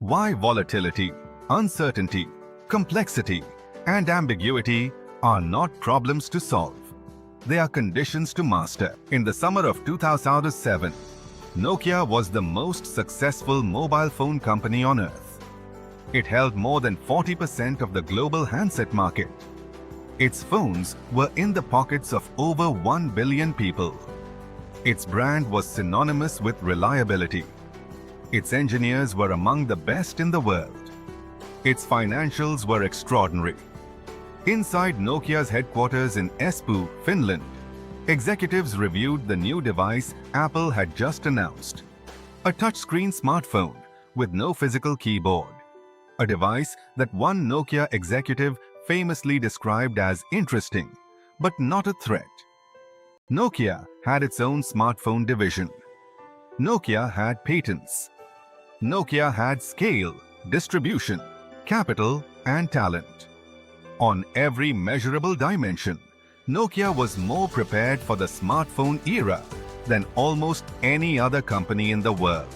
Why volatility, uncertainty, complexity, and ambiguity are not problems to solve. They are conditions to master. In the summer of 2007, Nokia was the most successful mobile phone company on earth. It held more than 40% of the global handset market. Its phones were in the pockets of over 1 billion people. Its brand was synonymous with reliability. Its engineers were among the best in the world. Its financials were extraordinary. Inside Nokia's headquarters in Espoo, Finland, executives reviewed the new device Apple had just announced. A touchscreen smartphone with no physical keyboard. A device that one Nokia executive famously described as interesting, but not a threat. Nokia had its own smartphone division. Nokia had patents. Nokia had scale, distribution, capital, and talent. On every measurable dimension, Nokia was more prepared for the smartphone era than almost any other company in the world.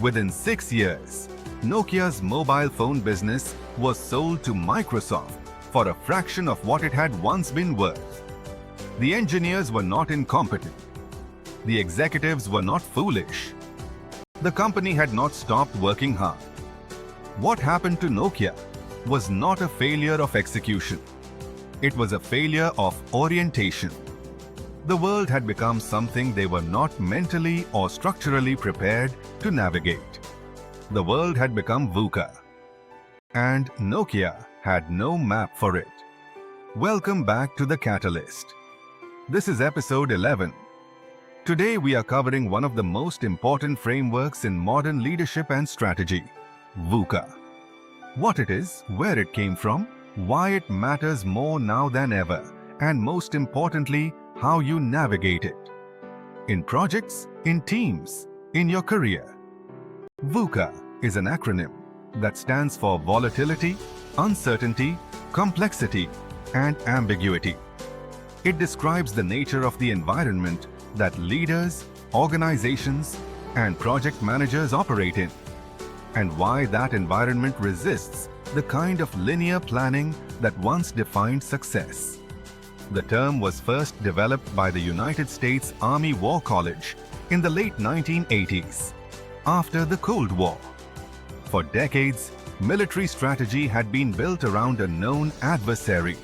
Within 6 years, Nokia's mobile phone business was sold to Microsoft for a fraction of what it had once been worth. The engineers were not incompetent. The executives were not foolish. The company had not stopped working hard. What happened to Nokia was not a failure of execution. It was a failure of orientation. The world had become something they were not mentally or structurally prepared to navigate. The world had become VUCA. And Nokia had no map for it. Welcome back to The Catalyst. This is episode 11. Today we are covering one of the most important frameworks in modern leadership and strategy, VUCA. What it is, where it came from, why it matters more now than ever, and most importantly, how you navigate it. In projects, in teams, in your career. VUCA is an acronym that stands for volatility, uncertainty, complexity, and ambiguity. It describes the nature of the environment that leaders, organizations, and project managers operate in, and why that environment resists the kind of linear planning that once defined success. The term was first developed by the United States Army War College in the late 1980s, after the Cold War. For decades, military strategy had been built around a known adversary,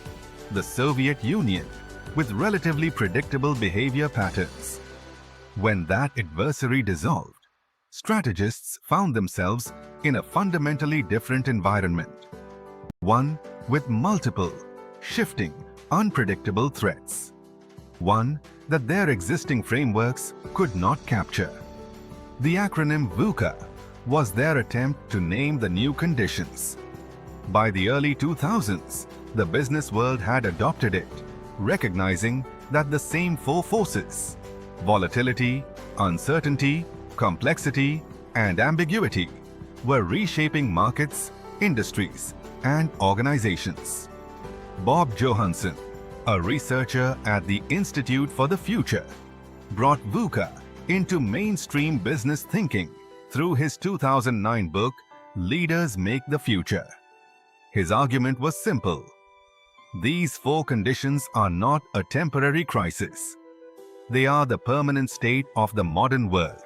the Soviet Union, with relatively predictable behavior patterns. When that adversary dissolved, strategists found themselves in a fundamentally different environment. One with multiple, shifting, unpredictable threats. One that their existing frameworks could not capture. The acronym VUCA was their attempt to name the new conditions. By the early 2000s, the business world had adopted it, recognizing that the same four forces, volatility, uncertainty, complexity, and ambiguity, were reshaping markets, industries, and organizations. Bob Johansson, a researcher at the Institute for the Future, brought VUCA into mainstream business thinking through his 2009 book, Leaders Make the Future. His argument was simple. These four conditions are not a temporary crisis. They are the permanent state of the modern world.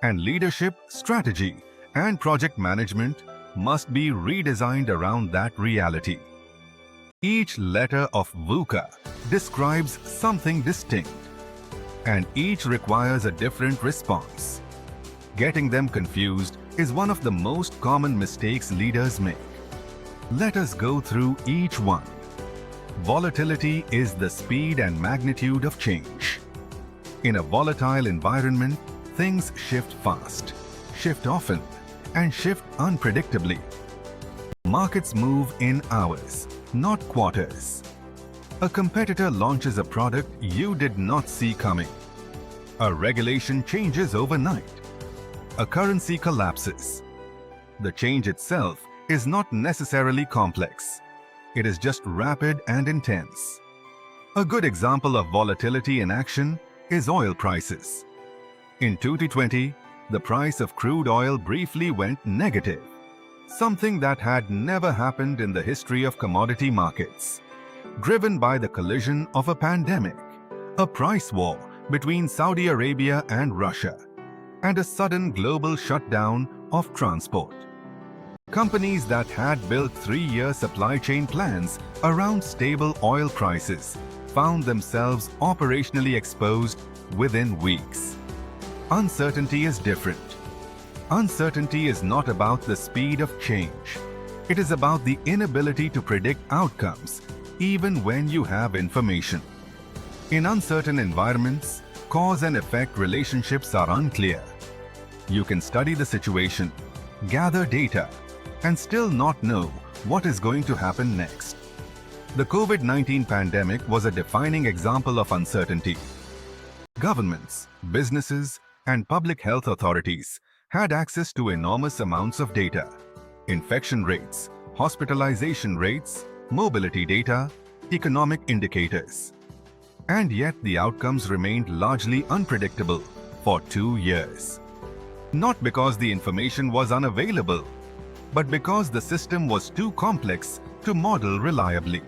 And leadership, strategy, and project management must be redesigned around that reality. Each letter of VUCA describes something distinct, and each requires a different response. Getting them confused is one of the most common mistakes leaders make. Let us go through each one. Volatility is the speed and magnitude of change. In a volatile environment, things shift fast, shift often, and shift unpredictably. Markets move in hours, not quarters. A competitor launches a product you did not see coming. A regulation changes overnight. A currency collapses. The change itself is not necessarily complex. It is just rapid and intense. A good example of volatility in action is oil prices. In 2020, the price of crude oil briefly went negative, something that had never happened in the history of commodity markets, driven by the collision of a pandemic, a price war between Saudi Arabia and Russia, and a sudden global shutdown of transport. Companies that had built 3-year supply chain plans around stable oil prices found themselves operationally exposed within weeks. Uncertainty is different. Uncertainty is not about the speed of change. It is about the inability to predict outcomes, even when you have information. In uncertain environments, cause and effect relationships are unclear. You can study the situation, gather data, and still not know what is going to happen next. The COVID-19 pandemic was a defining example of uncertainty. Governments, businesses, and public health authorities had access to enormous amounts of data: infection rates, hospitalization rates, mobility data, economic indicators. And yet the outcomes remained largely unpredictable for 2 years. Not because the information was unavailable, but because the system was too complex to model reliably.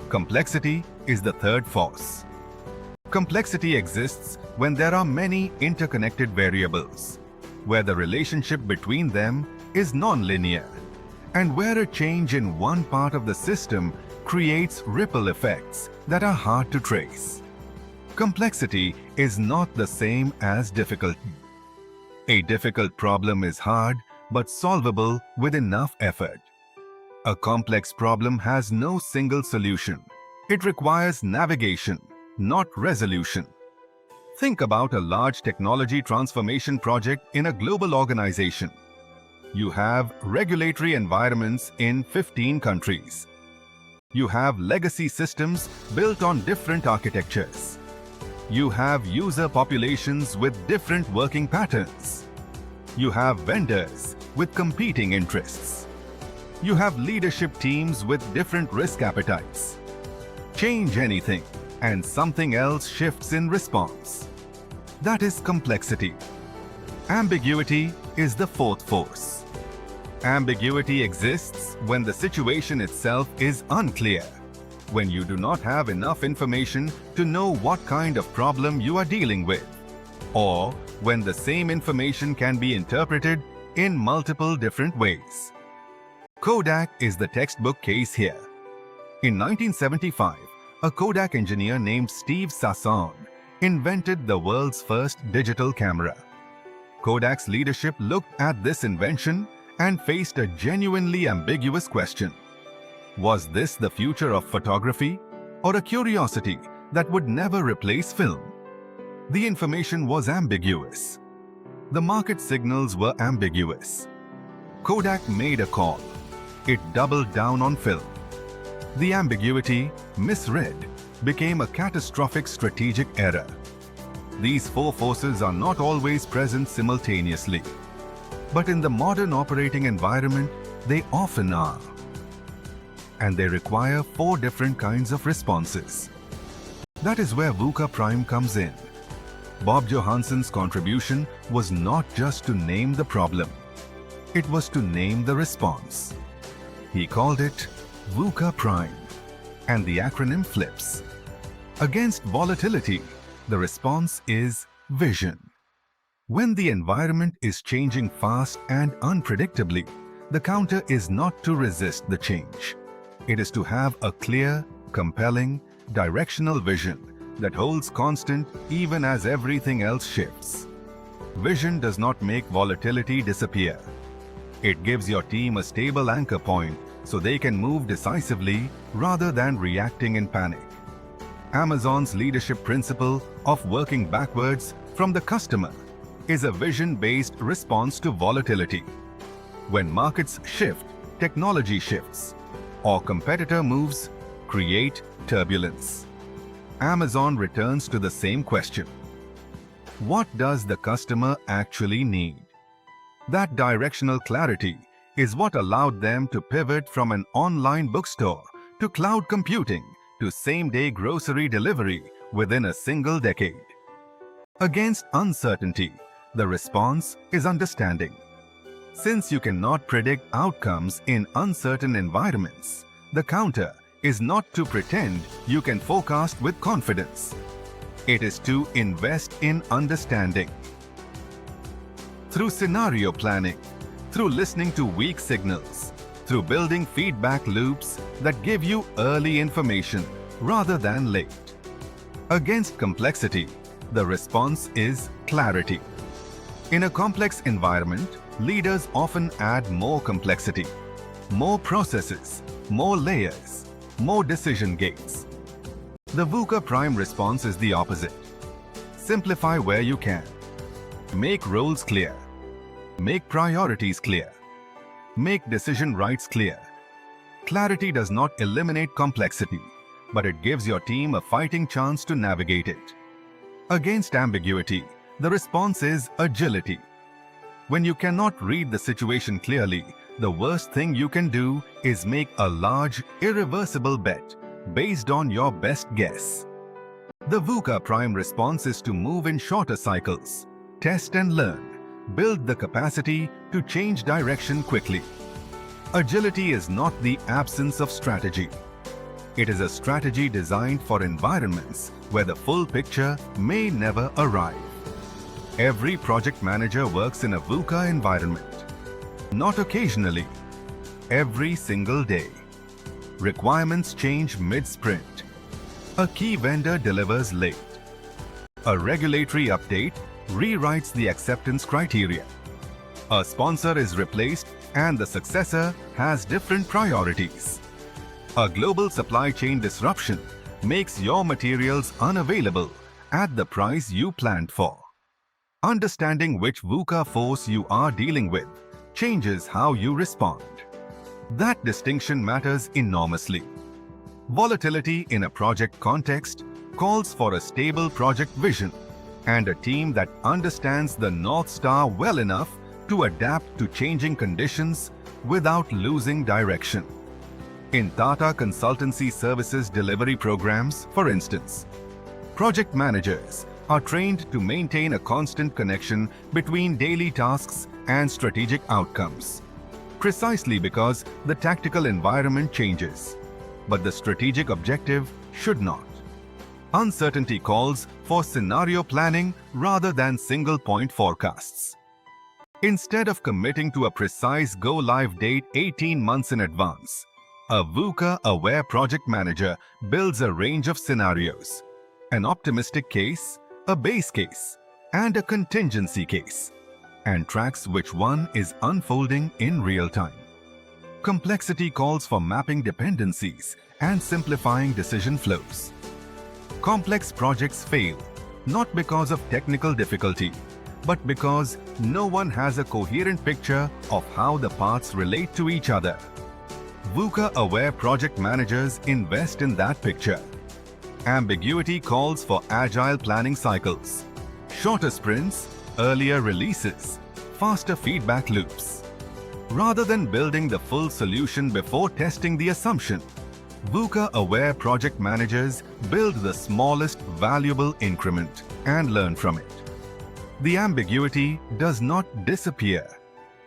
Complexity is the third force. Complexity exists when there are many interconnected variables, where the relationship between them is non-linear, and where a change in one part of the system creates ripple effects that are hard to trace. Complexity is not the same as difficulty. A difficult problem is hard but solvable with enough effort. A complex problem has no single solution. It requires navigation, not resolution. Think about a large technology transformation project in a global organization. You have regulatory environments in 15 countries. You have legacy systems built on different architectures. You have user populations with different working patterns. You have vendors with competing interests. You have leadership teams with different risk appetites. Change anything, and something else shifts in response. That is complexity. Ambiguity is the fourth force. Ambiguity exists when the situation itself is unclear, when you do not have enough information to know what kind of problem you are dealing with, or when the same information can be interpreted in multiple different ways. Kodak is the textbook case here. In 1975, a Kodak engineer named Steve Sasson invented the world's first digital camera. Kodak's leadership looked at this invention and faced a genuinely ambiguous question. Was this the future of photography, or a curiosity that would never replace film? The information was ambiguous. The market signals were ambiguous. Kodak made a call. It doubled down on film. The ambiguity, misread, became a catastrophic strategic error. These four forces are not always present simultaneously, but in the modern operating environment, they often are. And they require 4 different kinds of responses. That is where VUCA Prime comes in. Bob Johansson's contribution was not just to name the problem. It was to name the response. He called it VUCA Prime, and the acronym flips. Against volatility, the response is vision. When the environment is changing fast and unpredictably, the counter is not to resist the change. It is to have a clear, compelling, directional vision that holds constant even as everything else shifts. Vision does not make volatility disappear. It gives your team a stable anchor point so they can move decisively rather than reacting in panic. Amazon's leadership principle of working backwards from the customer is a vision-based response to volatility. When markets shift, technology shifts, or competitor moves, create turbulence. Amazon returns to the same question. What does the customer actually need? That directional clarity is what allowed them to pivot from an online bookstore to cloud computing to same-day grocery delivery within a single decade. Against uncertainty, The response is understanding. Since you cannot predict outcomes in uncertain environments, the counter is not to pretend you can forecast with confidence. It is to invest in understanding. Through scenario planning, through listening to weak signals, through building feedback loops that give you early information rather than late. Against complexity, the response is clarity. In a complex environment, leaders often add more complexity, more processes, more layers, more decision gates. The VUCA prime response is the opposite. Simplify where you can. Make roles clear. Make priorities clear. Make decision rights clear. Clarity does not eliminate complexity, but it gives your team a fighting chance to navigate it. Against ambiguity, the response is agility. When you cannot read the situation clearly, the worst thing you can do is make a large, irreversible bet based on your best guess. The VUCA prime response is to move in shorter cycles, test and learn, build the capacity to change direction quickly. Agility is not the absence of strategy. It is a strategy designed for environments where the full picture may never arrive. Every project manager works in a VUCA environment. Not occasionally, every single day. Requirements change mid-sprint. A key vendor delivers late. A regulatory update rewrites the acceptance criteria. A sponsor is replaced and the successor has different priorities. A global supply chain disruption makes your materials unavailable at the price you planned for. Understanding which VUCA force you are dealing with changes how you respond. That distinction matters enormously. Volatility in a project context calls for a stable project vision and a team that understands the North Star well enough to adapt to changing conditions without losing direction. In Tata Consultancy Services delivery programs, for instance, project managers are trained to maintain a constant connection between daily tasks and strategic outcomes, precisely because the tactical environment changes, but the strategic objective should not. Uncertainty calls for scenario planning rather than single-point forecasts. Instead of committing to a precise go-live date 18 months in advance, a VUCA-aware project manager builds a range of scenarios: an optimistic case, a base case, and a contingency case, and tracks which one is unfolding in real time. Complexity calls for mapping dependencies and simplifying decision flows. Complex projects fail, not because of technical difficulty, but because no one has a coherent picture of how the parts relate to each other. VUCA-aware project managers invest in that picture. Ambiguity calls for agile planning cycles, shorter sprints, earlier releases, faster feedback loops. Rather than building the full solution before testing the assumption, VUCA-aware project managers build the smallest valuable increment and learn from it. The ambiguity does not disappear,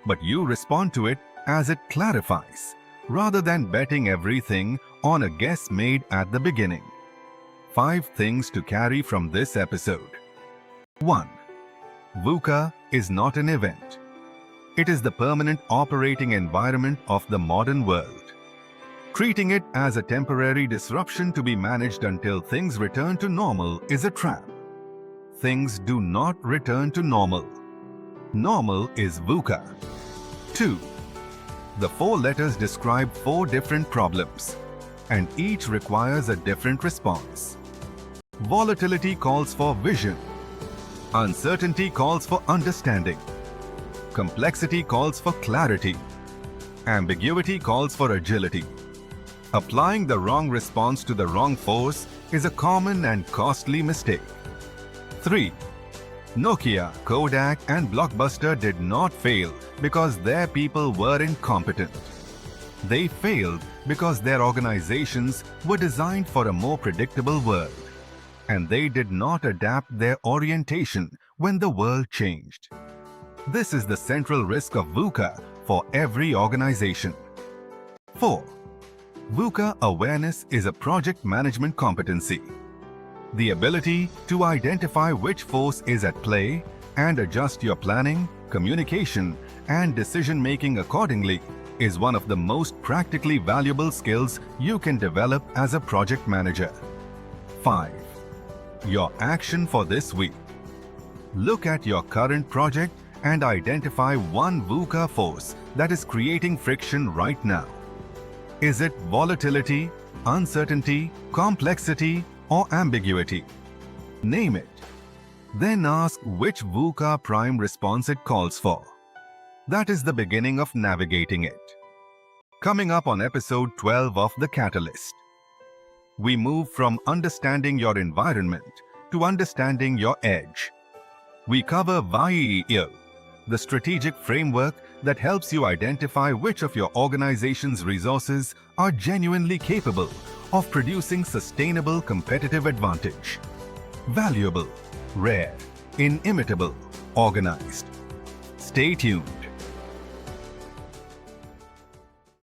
but you respond to it as it clarifies, rather than betting everything on a guess made at the beginning. 5 things to carry from this episode. 1. VUCA is not an event. It is the permanent operating environment of the modern world. Treating it as a temporary disruption to be managed until things return to normal is a trap. Things do not return to normal. Normal is VUCA. 2. The 4 letters describe 4 different problems, and each requires a different response. Volatility calls for vision. Uncertainty calls for understanding. Complexity calls for clarity. Ambiguity calls for agility. Applying the wrong response to the wrong force is a common and costly mistake. 3. Nokia, Kodak, and Blockbuster did not fail because their people were incompetent. They failed because their organizations were designed for a more predictable world, and they did not adapt their orientation when the world changed. This is the central risk of VUCA for every organization. 4. VUCA awareness is a project management competency. The ability to identify which force is at play and adjust your planning, communication, and decision-making accordingly is one of the most practically valuable skills you can develop as a project manager. 5. Your action for this week. Look at your current project and identify one VUCA force that is creating friction right now. Is it volatility, uncertainty, complexity, or ambiguity? Name it. Then ask which VUCA prime response it calls for. That is the beginning of navigating it. Coming up on episode 12 of The Catalyst, we move from understanding your environment to understanding your edge. We cover VUCA, the strategic framework that helps you identify which of your organization's resources are genuinely capable of producing sustainable competitive advantage. Valuable, rare, inimitable, organized. Stay tuned.